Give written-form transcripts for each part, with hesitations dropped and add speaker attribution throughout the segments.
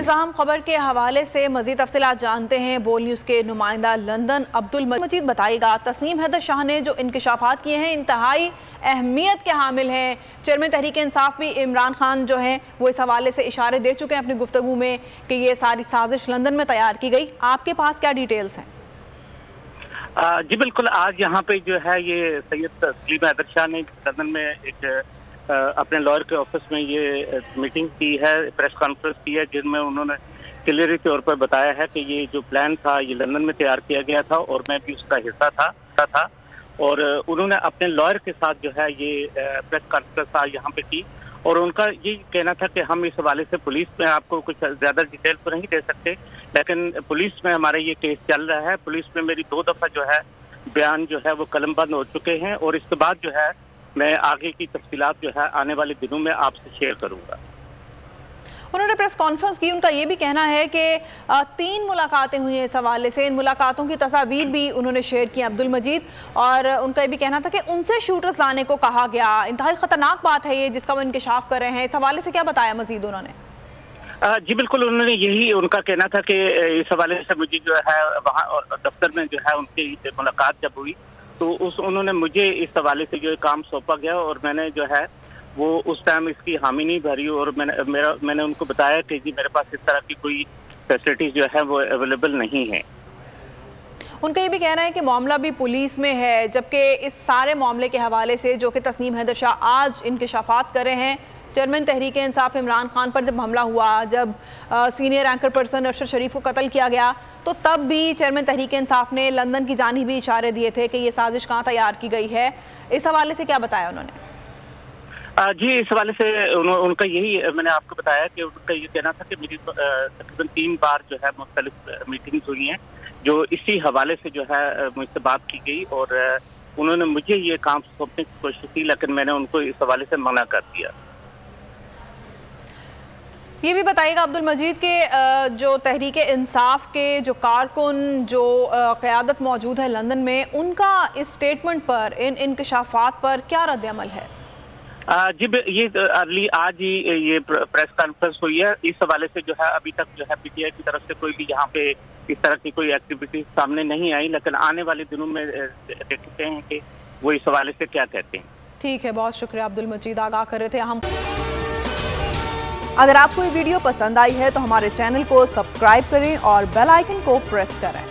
Speaker 1: इस अहम खबर के हवाले से मजीद तफसीलात जानते हैं बोल न्यूज़ के नुमाइंदा लंदन अब्दुल मजीद। बताएगा तस्नीम हैदर शाह ने जो इंकशाफात किए हैं इंतहाई अहमियत के हामिल हैं। चेयरमैन तहरीक इंसाफ भी इमरान खान जो हैं वो इस हवाले से इशारे दे चुके हैं अपनी गुफ्तगू में कि ये सारी साजिश लंदन में तैयार की गई। आपके पास क्या डिटेल्स हैं?
Speaker 2: जी बिल्कुल, आज यहाँ पे जो है ये सैयद तस्लीम हैदर शाह ने लंदन में एक अपने लॉयर के ऑफिस में ये मीटिंग की है, प्रेस कॉन्फ्रेंस की है, जिनमें उन्होंने क्लियरली तौर पर बताया है कि ये जो प्लान था ये लंदन में तैयार किया गया था और मैं भी उसका हिस्सा था। और उन्होंने अपने लॉयर के साथ जो है ये प्रेस कॉन्फ्रेंस यहाँ पे की और उनका ये कहना था कि हम इस हवाले से पुलिस में आपको कुछ ज़्यादा डिटेल तो नहीं दे सकते, लेकिन पुलिस में हमारा ये केस चल रहा है। पुलिस में मेरी 2 दफ़ा जो है बयान जो है वो कलमबंद हो चुके हैं और इसके बाद जो है मैं आगे की तफसीलात जो है आने वाले दिनों में आपसे शेयर करूंगा।
Speaker 1: उन्होंने प्रेस कॉन्फ्रेंस की, उनका ये भी कहना है कि 3 मुलाकातें हुई हैं इस हवाले से। इन मुलाकातों की तस्वीर भी उन्होंने शेयर की अब्दुल मजीद, और उनका ये भी कहना था कि उनसे शूटर्स लाने को कहा गया। इंतहाई खतरनाक बात है ये जिसका वो इंकशाफ कर रहे हैं। इस हवाले से क्या बताया मजीद उन्होंने?
Speaker 2: जी बिल्कुल, उन्होंने यही उनका कहना था कि इस हवाले से मुझे जो है वहाँ दफ्तर में जो है उनकी मुलाकात जब हुई तो उन्होंने मुझे इस हवाले से जो काम सौंपा गया और मैंने जो है वो उस टाइम इसकी हामी नहीं भरी और मैंने उनको बताया कि जी मेरे पास इस तरह की कोई फैसिलिटीज जो है वो अवेलेबल नहीं है।
Speaker 1: उनका ये भी कहना है कि मामला भी पुलिस में है, जबकि इस सारे मामले के हवाले से जो कि तस्नीम हैदर शाह आज इंकशाफात कर रहे हैं, चेयरमैन तहरीक इंसाफ इमरान खान पर जब हमला हुआ, जब सीनियर एंकर पर्सन अरशद शरीफ को कत्ल किया गया, तो तब भी चेयरमैन तहरीक इंसाफ ने लंदन की जानिब भी इशारे दिए थे कि ये साजिश कहाँ तैयार की गई है। इस हवाले से क्या बताया उन्होंने?
Speaker 2: जी इस हवाले से उनका यही मैंने आपको बताया कि उनका ये कहना था कि मेरी तकरीबन 3 बार जो है मुख्तलिफ मीटिंग्स हुई हैं जो इसी हवाले से जो है मुझसे बात की गई और उन्होंने मुझे ये काम सौंपने की कोशिश की, लेकिन मैंने उनको इस हवाले से मना कर दिया।
Speaker 1: ये भी बताइएगा अब्दुल मजीद के जो तहरीक इंसाफ के जो कारकुन जो क़यादत मौजूद है लंदन में, उनका इस स्टेटमेंट पर, इन इंकशाफात पर क्या रद्द अमल है?
Speaker 2: जी ये आज ही ये प्रेस कॉन्फ्रेंस हुई है। इस हवाले से जो है अभी तक जो है पीटीआई की तरफ से कोई भी यहाँ पे इस तरह की कोई एक्टिविटी सामने नहीं आई, लेकिन आने वाले दिनों में देखते हैं कि वो इस हवाले से क्या कहते हैं।
Speaker 1: ठीक है, बहुत शुक्रिया अब्दुल मजीद, आगाह कर रहे थे हम। अगर आपको ये वीडियो पसंद आई है तो हमारे चैनल को सब्सक्राइब करें और बेल आइकन को प्रेस करें।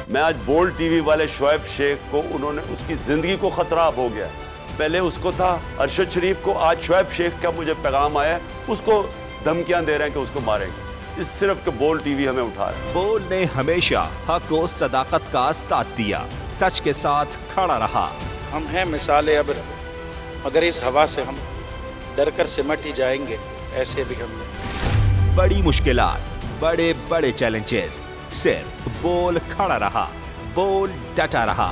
Speaker 3: मैं आज बोल्ड टीवी वाले शोएब शेख को, उन्होंने उसकी जिंदगी को खतरा हो गया। पहले उसको था अरशद शरीफ को, आज शोएब शेख का मुझे पैगाम आया, उसको धमकियां दे रहे हैं कि उसको मारेंगे। इस सिर्फ के बोल्ड टीवी हमें उठा रहा है।
Speaker 4: बोल्ड ने हमेशा हक और सदाकत का साथ दिया, सच के साथ खड़ा रहा।
Speaker 5: हम हैं मिसाल अब्र, मगर इस हवा से हम डर कर सिमट ही जाएंगे, ऐसे भी हमने।
Speaker 4: बड़ी मुश्किलात, बड़े बड़े चैलेंजेस, सिर्फ बोल खड़ा रहा, बोल डटा रहा।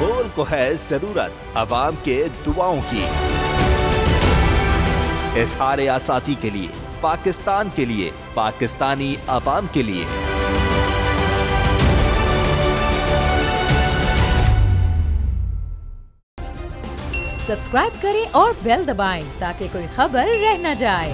Speaker 4: बोल को है जरूरत अवाम के दुआओं की। इजहार आसाती के लिए, पाकिस्तान के लिए, पाकिस्तानी अवाम के लिए।
Speaker 6: सब्सक्राइब करें और बेल दबाएं ताकि कोई खबर रह न जाए।